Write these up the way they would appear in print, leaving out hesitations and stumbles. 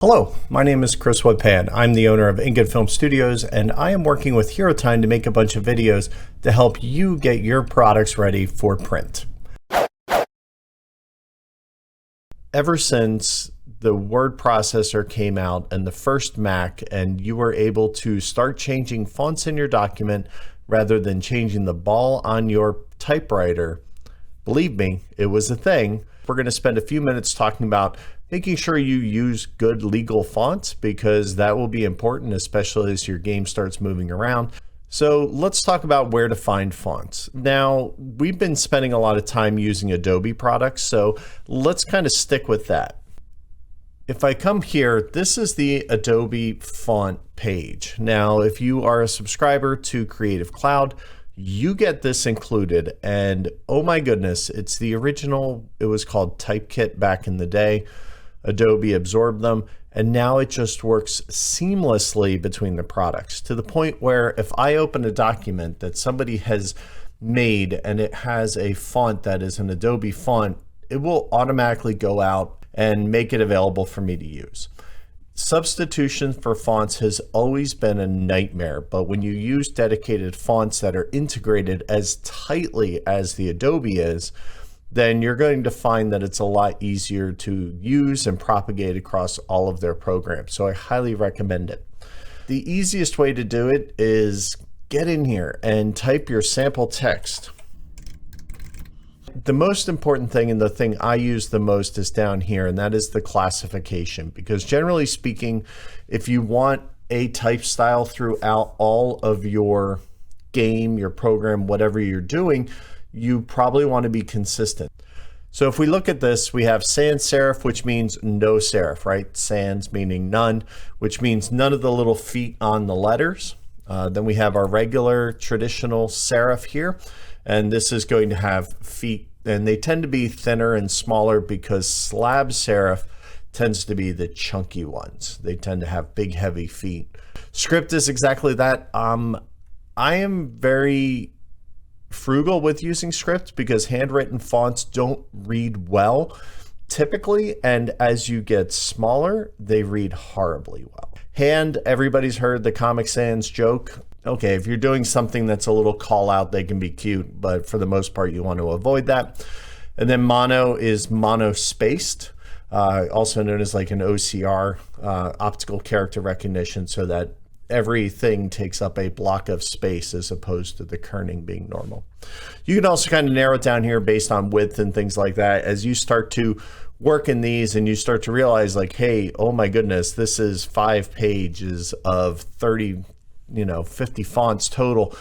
Hello, my name is Chris Woodpan. I'm the owner of Ink & Film Studios, and I am working with Hero Time to make a bunch of videos to help you get your products ready for print. Ever since the word processor came out and the first Mac, and you were able to start changing fonts in your document rather than changing the ball on your typewriter, believe me, it was a thing. We're going to spend a few minutes talking about making sure you use good legal fonts, because that will be important, especially as your game starts moving around. So let's talk about where to find fonts. Now, we've been spending a lot of time using Adobe products, so let's kind of stick with that. If I come here, this is the Adobe font page. Now, if you are a subscriber to Creative Cloud, you get this included, and oh my goodness, it's the original. It was called Typekit back in the day. Adobe absorbed them, and now it just works seamlessly between the products, to the point where if I open a document that somebody has made and it has a font that is an Adobe font, it will automatically go out and make it available for me to use. Substitution for fonts has always been a nightmare, but when you use dedicated fonts that are integrated as tightly as the Adobe is, then you're going to find that it's a lot easier to use and propagate across all of their programs. So I highly recommend it. The easiest way to do it is get in here and type your sample text. The most important thing, and the thing I use the most, is down here, and that is the classification. Because generally speaking, if you want a type style throughout all of your game, your program, whatever you're doing, you probably want to be consistent. So if we look at this, we have sans serif, which means no serif, right? Sans meaning none, which means none of the little feet on the letters. Then we have our regular traditional serif here, and this is going to have feet, and they tend to be thinner and smaller because slab serif tends to be the chunky ones. They tend to have big, heavy feet. Script is exactly that. I am very frugal with using script because handwritten fonts don't read well typically, and as you get smaller, they read horribly well. Hand, everybody's heard the Comic Sans joke. Okay, if you're doing something that's a little call out, they can be cute, but for the most part, you want to avoid that. And then mono is mono-spaced, also known as like an OCR, optical character recognition, so that everything takes up a block of space as opposed to the kerning being normal. You can also kind of narrow it down here based on width and things like that. As you start to work in these and you start to realize like, hey, oh my goodness, this is 5 pages of 30, 50 fonts total.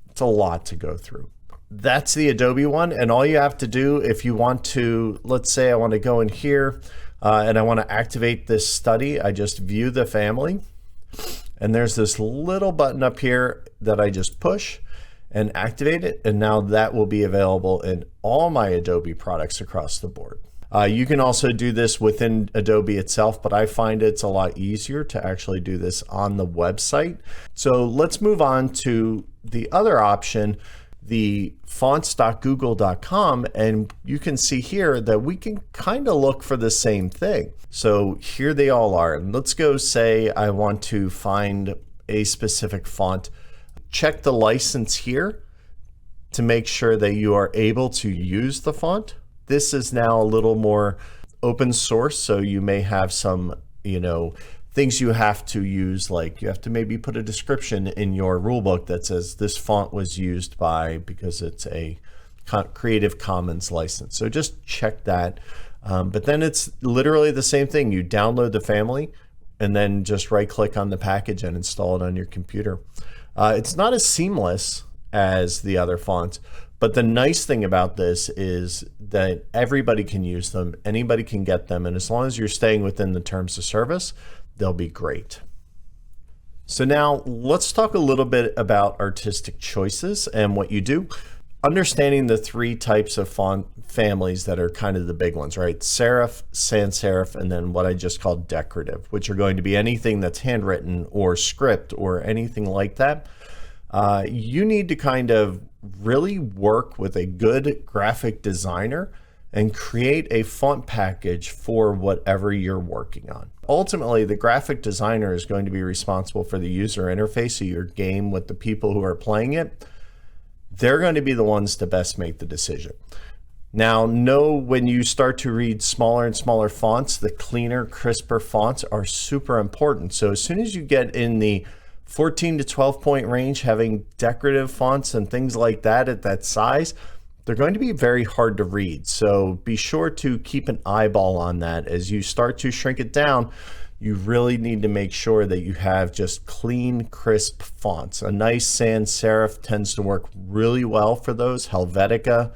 It's a lot to go through. That's the Adobe one. And all you have to do, if you want to, let's say I want to go in here and I want to activate this study, I just view the family. And there's this little button up here that I just push and activate it. And now that will be available in all my Adobe products across the board. You can also do this within Adobe itself, but I find it's a lot easier to actually do this on the website. So let's move on to the other option, the fonts.google.com, and you can see here that we can kind of look for the same thing. So here they all are. And let's go say I want to find a specific font. Check the license here to make sure that you are able to use the font. This is now a little more open source, so you may have some, things you have to use, like you have to maybe put a description in your rulebook that says this font was used by, because it's a Creative Commons license. So just check that. But then it's literally the same thing. You download the family and then just right click on the package and install it on your computer. It's not as seamless as the other fonts, but the nice thing about this is that everybody can use them, anybody can get them, and as long as you're staying within the terms of service, they'll be great. So now let's talk a little bit about artistic choices and what you do. Understanding the 3 types of font families that are kind of the big ones, right? Serif, sans serif, and then what I just called decorative, which are going to be anything that's handwritten or script or anything like that. You need to kind of really work with a good graphic designer and create a font package for whatever you're working on. Ultimately, the graphic designer is going to be responsible for the user interface of your game with the people who are playing it. They're going to be the ones to best make the decision. Now, know when you start to read smaller and smaller fonts, the cleaner, crisper fonts are super important. So as soon as you get in the 14 to 12 point range, having decorative fonts and things like that at that size, they're going to be very hard to read. So be sure to keep an eyeball on that. As you start to shrink it down, you really need to make sure that you have just clean, crisp fonts. A nice sans serif tends to work really well for those. Helvetica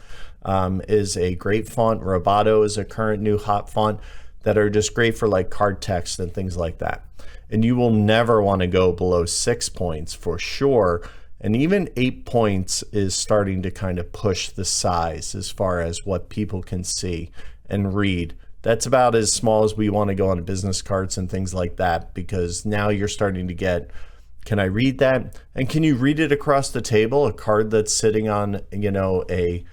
is a great font. Roboto is a current new hot font that are just great for like card text and things like that. And you will never want to go below 6 points for sure. And even 8 points is starting to kind of push the size as far as what people can see and read. That's about as small as we want to go on business cards and things like that, because now you're starting to get, can I read that? And can you read it across the table? A card that's sitting on, you know, a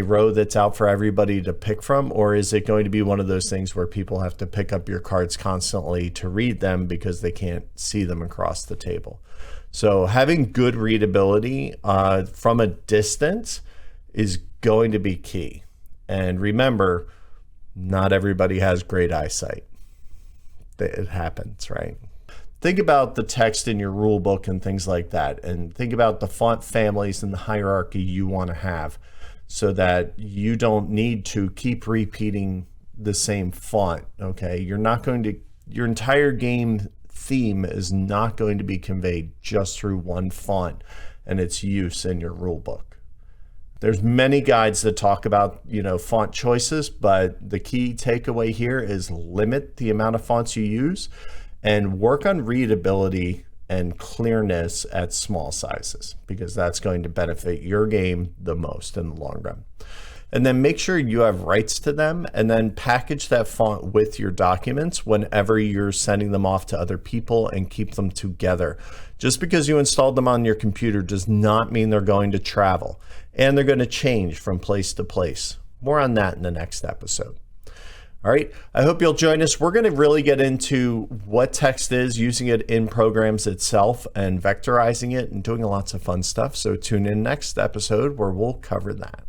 row that's out for everybody to pick from? Or is it going to be one of those things where people have to pick up your cards constantly to read them because they can't see them across the table? So having good readability from a distance is going to be key. And remember, not everybody has great eyesight. It happens, right? Think about the text in your rule book and things like that. And think about the font families and the hierarchy you want to have so that you don't need to keep repeating the same font, okay? You're not going to, your entire game theme is not going to be conveyed just through one font and its use in your rule book. There's many guides that talk about, you know, font choices, but the key takeaway here is limit the amount of fonts you use and work on readability and clearness at small sizes, because that's going to benefit your game the most in the long run. And then make sure you have rights to them, and then package that font with your documents whenever you're sending them off to other people, and keep them together. Just because you installed them on your computer does not mean they're going to travel, and they're going to change from place to place. More on that in the next episode. All right, I hope you'll join us. We're going to really get into what text is, using it in programs itself, and vectorizing it, and doing lots of fun stuff. So tune in next episode where we'll cover that.